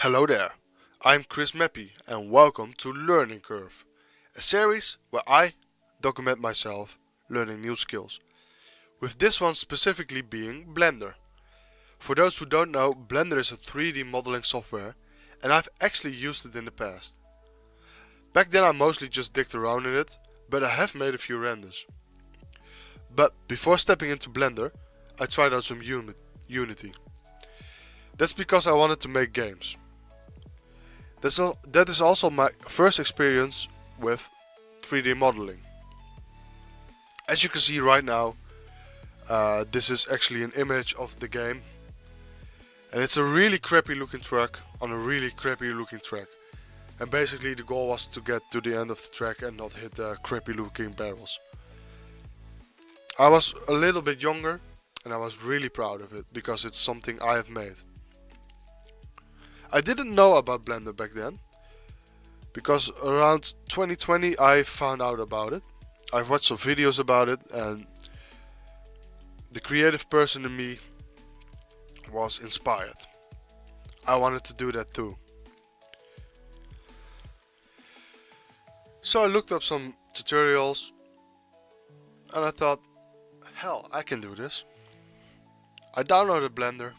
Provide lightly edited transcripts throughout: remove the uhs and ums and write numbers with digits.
Hello there, I'm krismeppie and welcome to Learning Curve, a series where I document myself learning new skills, with this one specifically being Blender. For those who don't know, Blender is a 3D modeling software and I've actually used it in the past. Back then I mostly just digged around in it, but I have made a few renders. But before stepping into Blender, I tried out some Unity. That's because I wanted to make games. That is also my first experience with 3D modeling. As you can see right now, this is actually an image of the game. And it's a really crappy looking track on a really crappy looking track. And basically the goal was to get to the end of the track and not hit the crappy looking barrels. I was a little bit younger and I was really proud of it because it's something I have made. I didn't know about Blender back then, because around 2020 I found out about it. I've watched some videos about it and the creative person in me was inspired. I wanted to do that too. So I looked up some tutorials and I thought, hell, I can do this. I downloaded Blender.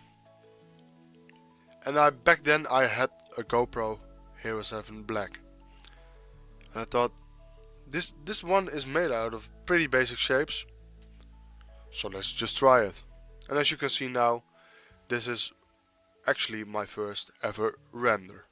And back then I had a GoPro Hero 7 Black. And I thought, this one is made out of pretty basic shapes. So let's just try it. And as you can see now, this is actually my first ever render.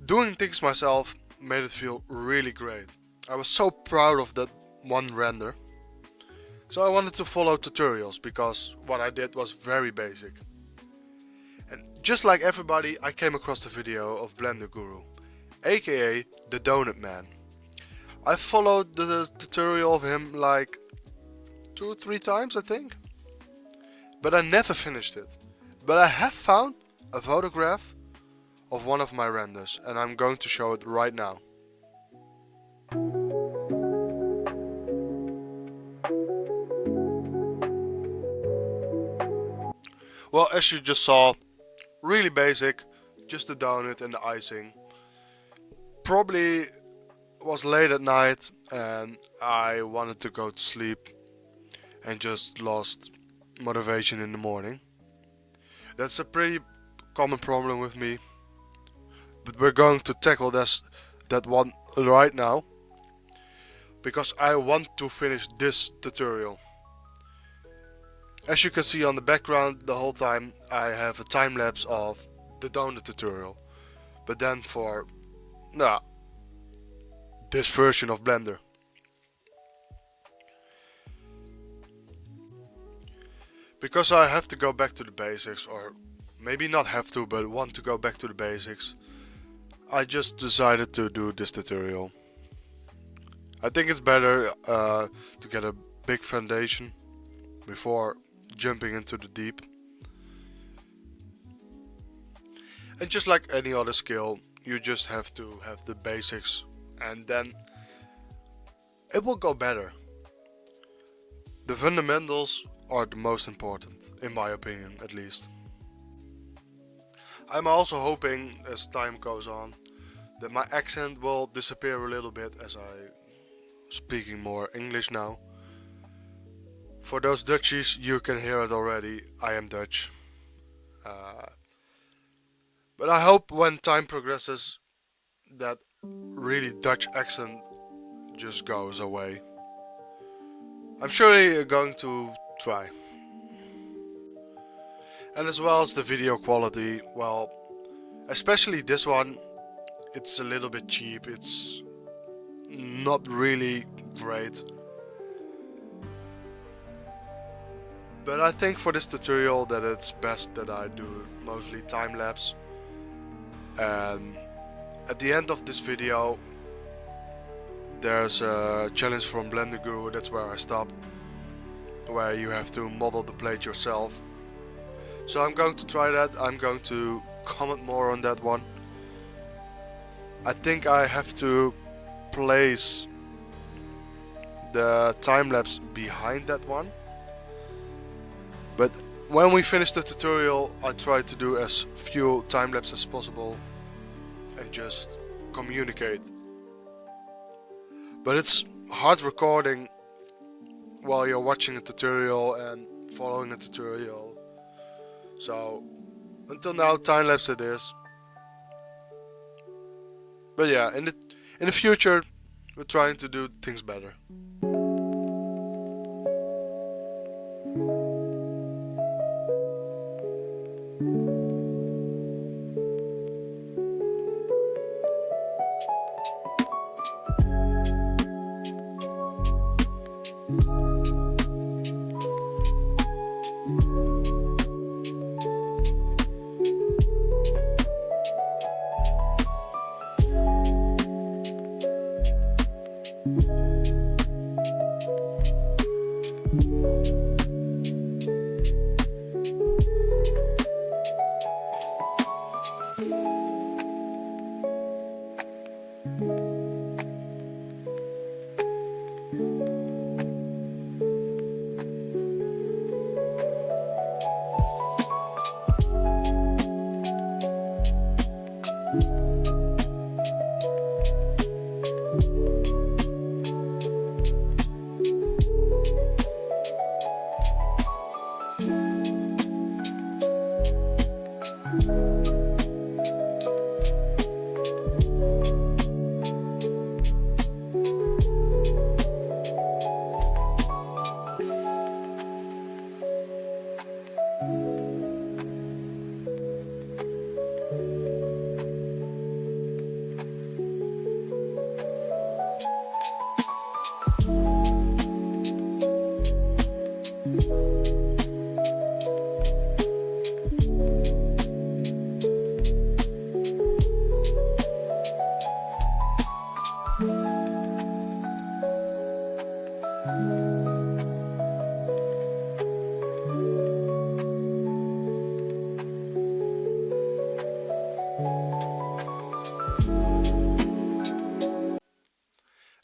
Doing things myself made it feel really great. I was so proud of that one render. So I wanted to follow tutorials because what I did was very basic. And just like everybody, I came across the video of Blender Guru, aka the Donut Man. I followed the tutorial of him like 2-3 times I think. But I never finished it. But I have found a photograph of one of my renders and I'm going to show it right now. Well, as you just saw, really basic, just the donut and the icing. Probably was late at night and I wanted to go to sleep and just lost motivation in the morning. That's a pretty common problem with me. But we're going to tackle that one right now, because I want to finish this tutorial. As you can see on the background the whole time I have a time lapse of the donut tutorial, but then for this version of Blender. Because I have to go back to the basics, or maybe not have to, but want to go back to the basics, I just decided to do this tutorial. I think it's better to get a big foundation before jumping into the deep. And just like any other skill, you just have to have the basics and then it will go better. The fundamentals are the most important, in my opinion at least. I'm also hoping, as time goes on, that my accent will disappear a little bit as I'm speaking more English now. For those Dutchies, you can hear it already, I am Dutch. But I hope when time progresses that really Dutch accent just goes away. I'm surely going to try. And as well as the video quality, well, especially this one, it's a little bit cheap, it's not really great. But I think for this tutorial that it's best that I do mostly time-lapse. And at the end of this video there's a challenge from Blender Guru, that's where I stopped, where you have to model the plate yourself. So I'm going to try that. I'm going to comment more on that one. I think I have to place the time-lapse behind that one. But when we finish the tutorial, I try to do as few time-lapse as possible and just communicate. But it's hard recording while you're watching a tutorial and following a tutorial. So until now, time-lapse it is. But yeah, in the future we're trying to do things better.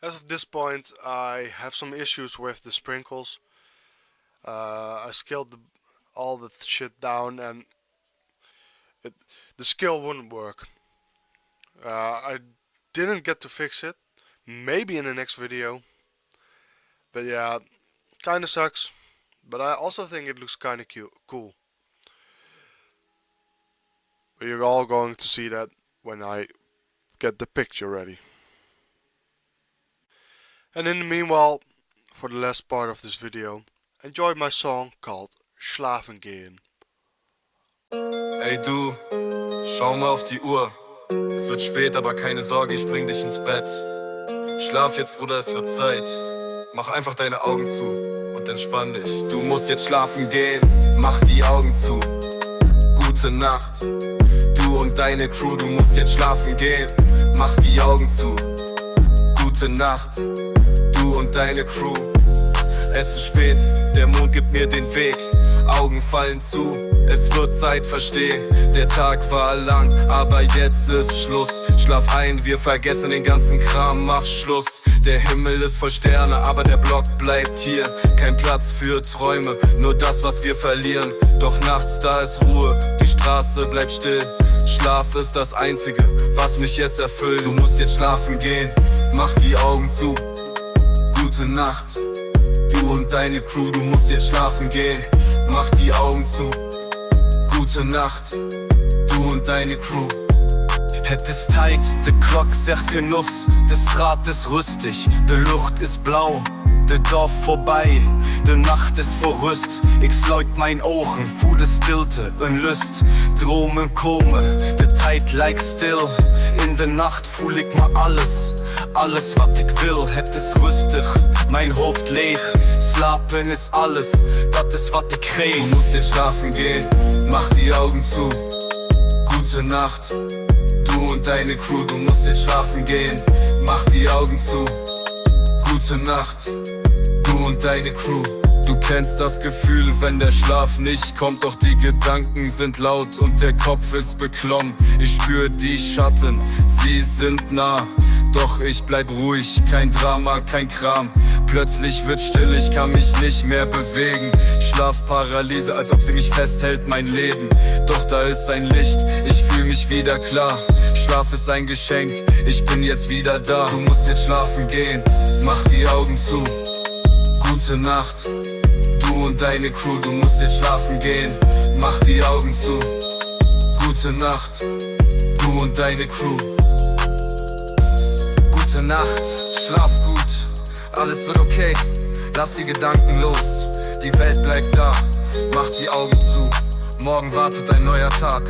As of this point, I have some issues with the sprinkles. I scaled all the shit down and the scale wouldn't work. I didn't get to fix it. Maybe in the next video. But yeah, kinda sucks. But I also think it looks kinda cool. But you're all going to see that when I get the picture ready. And in the meanwhile, for the last part of this video, enjoy my song called Schlafen gehen. Ey du, schau mal auf die Uhr. Es wird spät, aber keine Sorge, ich bring dich ins Bett. Schlaf jetzt, Bruder, es wird Zeit. Mach einfach deine Augen zu und entspann dich. Du musst jetzt schlafen gehen, mach die Augen zu. Gute Nacht, du und deine Crew, du musst jetzt schlafen gehen. Mach die Augen zu. Gute Nacht, du und deine Crew. Es ist spät, der Mond gibt mir den Weg. Augen fallen zu, es wird Zeit, versteh. Der Tag war lang, aber jetzt ist Schluss. Schlaf ein, wir vergessen den ganzen Kram, mach Schluss. Der Himmel ist voll Sterne, aber der Block bleibt hier. Kein Platz für Träume, nur das, was wir verlieren. Doch nachts, da ist Ruhe, die Straße bleibt still. Schlaf ist das Einzige, was mich jetzt erfüllt. Du musst jetzt schlafen gehen, mach die Augen zu. Gute Nacht, du und deine Crew, du musst jetzt schlafen gehen. Mach die Augen zu. Gute Nacht, du und deine Crew. Het is tijd, de klok zegt genoeg. De straat is rustig, de lucht is blauw. De Dorf vorbei, de Nacht ist vor Rust. Ik sluit mijn ogen, voel de stilte en lust. Dromen komen, de tijd lijkt stil. In de nacht voel ik maar alles alles wat ik wil, het is rustig, mijn hoofd leeg. Slapen is alles, dat is wat ik geef. Du musst jetzt schlafen gehen, mach die Augen zu. Gute Nacht, du und deine Crew. Du musst jetzt schlafen gehen, mach die Augen zu. Gute Nacht, du und deine Crew. Du kennst das Gefühl, wenn der Schlaf nicht kommt, doch die Gedanken sind laut und der Kopf ist beklommen. Ich spür die Schatten, sie sind nah, doch ich bleib ruhig, kein Drama, kein Kram. Plötzlich wird still, ich kann mich nicht mehr bewegen. Schlafparalyse, als ob sie mich festhält, mein Leben. Doch da ist ein Licht, ich fühl mich wieder klar. Schlaf ist ein Geschenk, ich bin jetzt wieder da. Du musst jetzt schlafen gehen, mach die Augen zu. Gute Nacht, du und deine Crew. Du musst jetzt schlafen gehen, mach die Augen zu. Gute Nacht, du und deine Crew. Gute Nacht, schlaf gut, alles wird okay. Lass die Gedanken los, die Welt bleibt da. Mach die Augen zu, morgen wartet ein neuer Tag.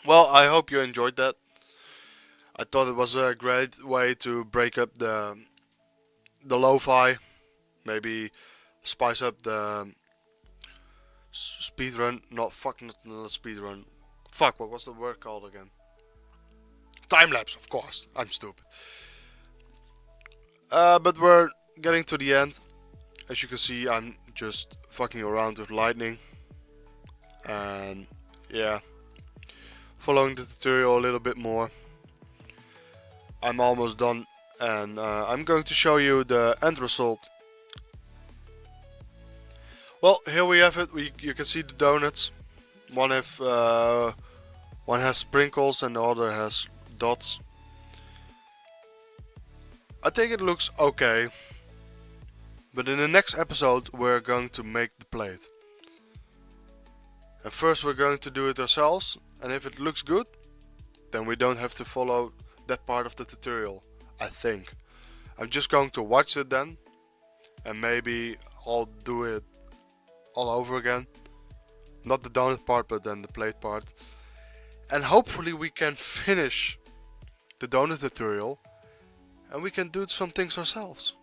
Well, I hope you enjoyed that. I thought it was a great way to break up the lo-fi, maybe spice up the speedrun. Not speedrun. Fuck, what was the word called again? Time lapse, of course. I'm stupid. But we're getting to the end. As you can see, I'm just fucking around with lightning, and yeah, following the tutorial a little bit more. I'm almost done, and I'm going to show you the end result. Well, here we have it. You can see the donuts. One has sprinkles and the other has dots. I think it looks okay, but in the next episode we're going to make the plate. And first we're going to do it ourselves, and if it looks good, then we don't have to follow that part of the tutorial, I think. I'm just going to watch it then, and maybe I'll do it all over again. Not the donut part, but then the plate part. And hopefully we can finish the donut tutorial, and we can do some things ourselves.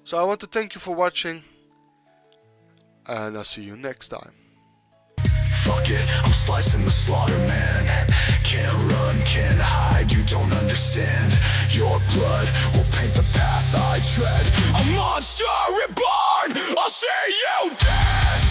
So I want to thank you for watching, and I'll see you next time. Fuck it, I'm slicing the slaughter, man. Can't run, can't hide, you don't understand. Your blood will paint the path I tread. A monster reborn, I'll see you dead.